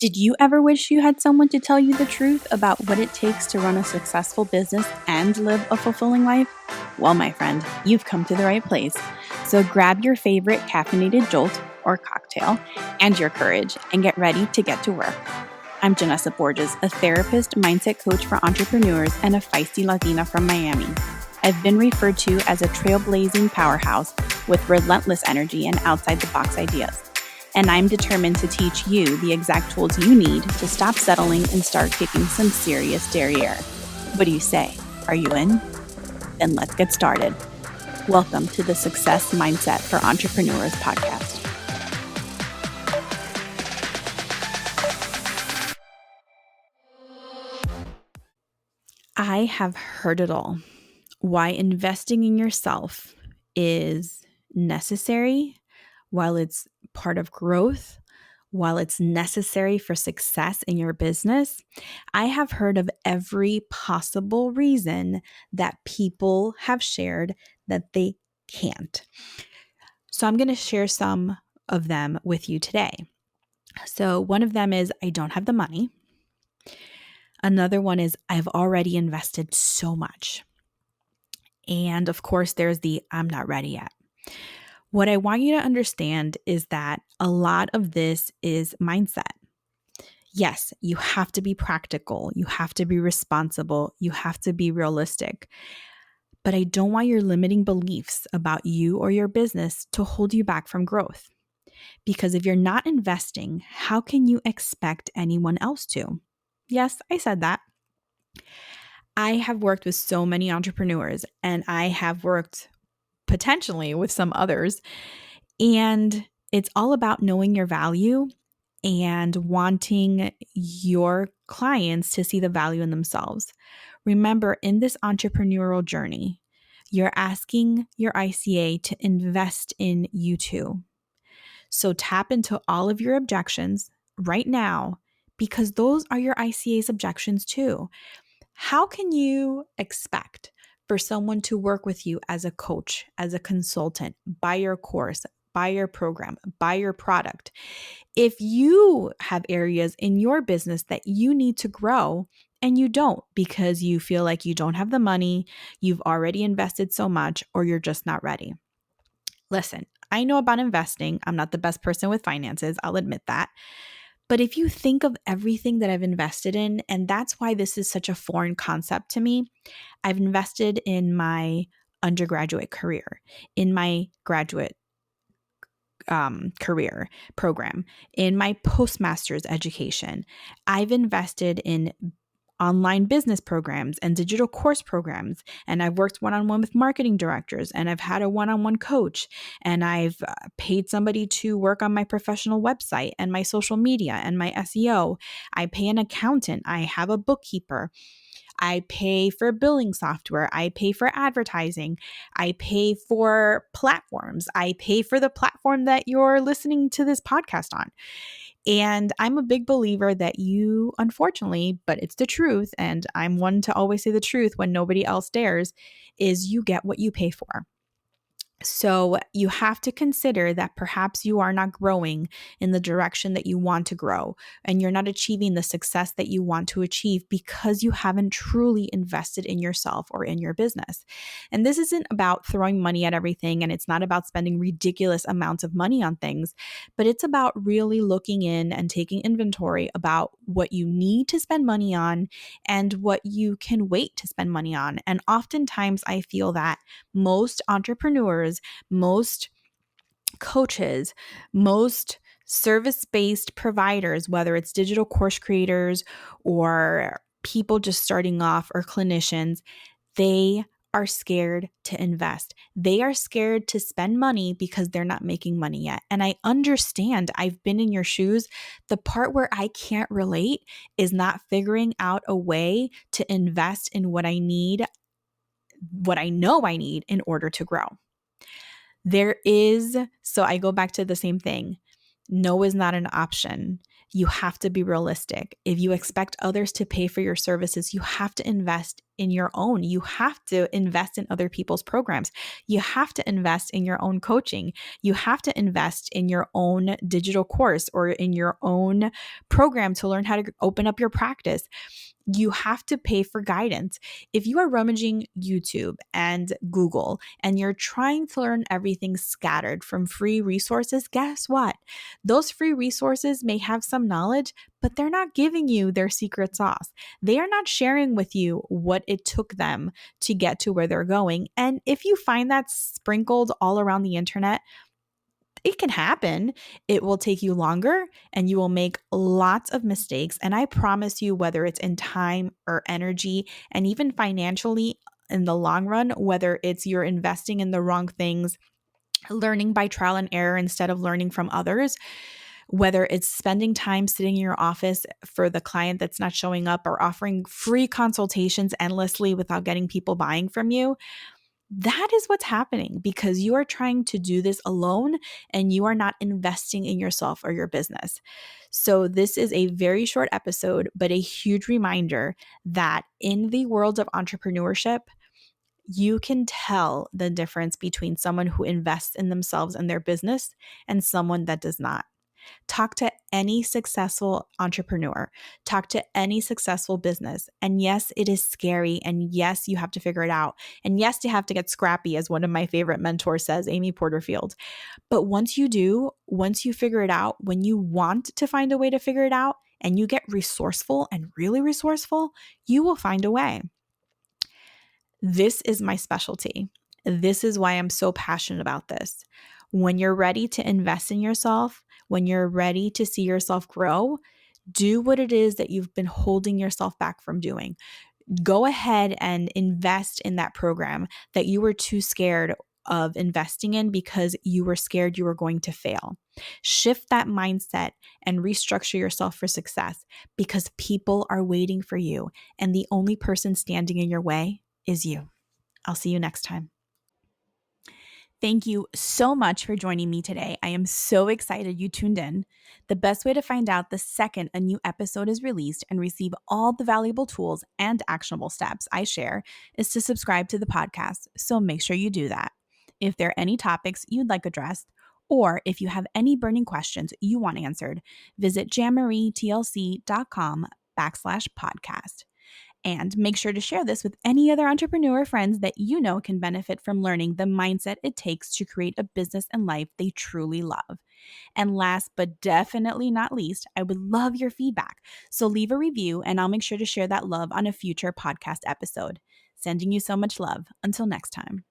Did you ever wish you had someone to tell you the truth about what it takes to run a successful business and live a fulfilling life? Well, my friend, you've come to the right place. So grab your favorite caffeinated jolt or cocktail and your courage and get ready to get to work. I'm Janessa Borges, a therapist, mindset coach for entrepreneurs, and a feisty Latina from Miami. I've been referred to as a trailblazing powerhouse with relentless energy and outside-the-box ideas. And I'm determined to teach you the exact tools you need to stop settling and start kicking some serious derriere. What do you say? Are you in? Then let's get started. Welcome to the Success Mindset for Entrepreneurs podcast. I have heard it all. Why investing in yourself is necessary, while it's part of growth, while it's necessary for success in your business. I have heard of every possible reason that people have shared that they can't. So I'm going to share some of them with you today. So one of them is I don't have the money. Another one is I've already invested so much. And of course, there's the I'm not ready yet. What I want you to understand is that a lot of this is mindset. Yes, you have to be practical. You have to be responsible. You have to be realistic. But I don't want your limiting beliefs about you or your business to hold you back from growth. Because if you're not investing, how can you expect anyone else to? Yes, I said that. I have worked with so many entrepreneurs, and I have worked potentially with some others. And it's all about knowing your value and wanting your clients to see the value in themselves. Remember, in this entrepreneurial journey, you're asking your ICA to invest in you too. So tap into all of your objections right now, because those are your ICA's objections too. How can you expect for someone to work with you as a coach, as a consultant, buy your course, buy your program, buy your product, if you have areas in your business that you need to grow and you don't because you feel like you don't have the money, you've already invested so much, or you're just not ready? Listen, I know about investing. I'm not the best person with finances. I'll admit that. But if you think of everything that I've invested in, and that's why this is such a foreign concept to me, I've invested in my undergraduate career, in my graduate career program, in my postmaster's education. I've invested in online business programs and digital course programs. And I've worked one-on-one with marketing directors, and I've had a one-on-one coach, and I've paid somebody to work on my professional website and my social media and my SEO. I pay an accountant. I have a bookkeeper. I pay for billing software. I pay for advertising. I pay for platforms. I pay for the platform that you're listening to this podcast on. And I'm a big believer that you, unfortunately, but it's the truth, and I'm one to always say the truth when nobody else dares, is you get what you pay for. So you have to consider that perhaps you are not growing in the direction that you want to grow, and you're not achieving the success that you want to achieve because you haven't truly invested in yourself or in your business. And this isn't about throwing money at everything, and it's not about spending ridiculous amounts of money on things, but it's about really looking in and taking inventory about what you need to spend money on and what you can wait to spend money on. And oftentimes I feel that most entrepreneurs, most coaches, most service-based providers, whether it's digital course creators or people just starting off or clinicians, they are scared to invest. They are scared to spend money because they're not making money yet. And I understand, I've been in your shoes. The part where I can't relate is not figuring out a way to invest in what I need, what I know I need in order to grow. So I go back to the same thing. No is not an option. You have to be realistic. If you expect others to pay for your services, you have to invest in your own. You have to invest in other people's programs. You have to invest in your own coaching. You have to invest in your own digital course or in your own program to learn how to open up your practice. You have to pay for guidance. If you are rummaging YouTube and Google and you're trying to learn everything scattered from free resources, guess what? Those free resources may have some knowledge, but they're not giving you their secret sauce. They are not sharing with you what it took them to get to where they're going. And if you find that sprinkled all around the internet, it can happen. It will take you longer and you will make lots of mistakes. And I promise you, whether it's in time or energy and even financially in the long run, whether it's you're investing in the wrong things, learning by trial and error instead of learning from others, whether it's spending time sitting in your office for the client that's not showing up or offering free consultations endlessly without getting people buying from you, that is what's happening because you are trying to do this alone and you are not investing in yourself or your business. So, this is a very short episode, but a huge reminder that in the world of entrepreneurship, you can tell the difference between someone who invests in themselves and their business and someone that does not. Talk to any successful entrepreneur, talk to any successful business. And yes, it is scary. And yes, you have to figure it out. And yes, you have to get scrappy, as one of my favorite mentors says, Amy Porterfield. But once you do, once you figure it out, when you want to find a way to figure it out and you get resourceful and really resourceful, you will find a way. This is my specialty. This is why I'm so passionate about this. When you're ready to invest in yourself, when you're ready to see yourself grow, do what it is that you've been holding yourself back from doing. Go ahead and invest in that program that you were too scared of investing in because you were scared you were going to fail. Shift that mindset and restructure yourself for success because people are waiting for you, and the only person standing in your way is you. I'll see you next time. Thank you so much for joining me today. I am so excited you tuned in. The best way to find out the second a new episode is released and receive all the valuable tools and actionable steps I share is to subscribe to the podcast. So make sure you do that. If there are any topics you'd like addressed, or if you have any burning questions you want answered, visit janmarietlc.com/podcast. And make sure to share this with any other entrepreneur friends that you know can benefit from learning the mindset it takes to create a business and life they truly love. And last but definitely not least, I would love your feedback. So leave a review and I'll make sure to share that love on a future podcast episode. Sending you so much love. Until next time.